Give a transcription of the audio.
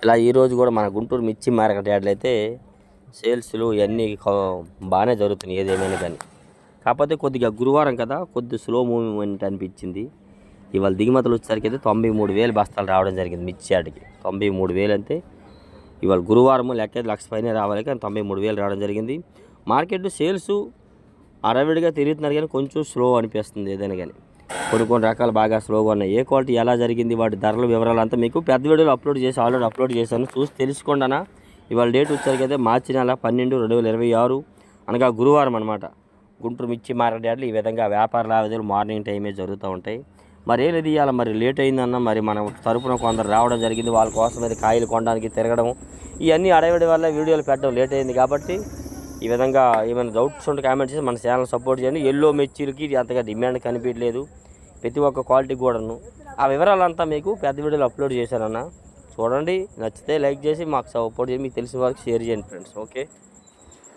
ఇలా ఈరోజు కూడా మన గుంటూరు మిర్చి మార్కెట్ యార్డ్లో అయితే సేల్స్లు ఇవన్నీ బాగానే జరుగుతున్నాయి ఏదేమైనా కానీ. కాకపోతే కొద్దిగా గురువారం కదా కొద్ది స్లో మూవ్మెంట్ అనిపించింది. ఇవాళ దిగుమతులు వచ్చేసరికి అయితే 93,000 బస్తాలు రావడం జరిగింది మిర్చి యార్డ్కి. 93,000 అంటే ఇవాళ గురువారం లెక్క 1,00,000 పైన రావాలి, కానీ 93,000 రావడం జరిగింది. మార్కెట్ సేల్స్ అరవిడిగా తిరుగుతున్నారు, కానీ కొంచెం స్లో అనిపిస్తుంది ఏదైనా కానీ. కొన్ని రకాలు బాగా స్లోగా ఉన్నాయి. ఏ క్వాలిటీ ఎలా జరిగింది వాటి ధరల వివరాలు అంతా మీకు పెద్ద వీడియోలో ఆల్రెడీ అప్లోడ్ చేశాను, చూసి తెలుసుకోండి అన్న. ఇవాళ డేట్ వచ్చేసరికి అయితే మార్చి నెల 12, 2026 అనగా గురువారం అనమాట. గుంటూరు మిర్చి మార్కెట్ యార్డ్లో ఈ విధంగా వ్యాపార లావాదేవీలు మార్నింగ్ టైమే జరుగుతూ ఉంటాయి. మరి ఏది ఇవ్వాలి, మరి లేట్ అయిందన్న, మరి మన తరపున కొందరు రావడం జరిగింది, వాళ్ళ కోసం అయితే కాయలు కొనడానికి తిరగడం, ఇవన్నీ అడవిడి వల్ల వీడియోలు పెట్టడం లేట్ అయింది. కాబట్టి ఈ విధంగా ఏమైనా డౌట్స్ ఉంటే కామెంట్ చేసి మన ఛానల్ సపోర్ట్ చేయండి. ఎల్లో మిర్చిలకి అంతగా డిమాండ్ కనిపించలేదు, ప్రతి ఒక్క క్వాలిటీ కూడాను. ఆ వివరాలంతా మీకు పెద్ద వీడియోలో అప్లోడ్ చేశానన్న, చూడండి. నచ్చితే లైక్ చేసి మాకు సపోర్ట్ చేసి మీకు తెలిసిన వారికి షేర్ చేయండి ఫ్రెండ్స్. ఓకే.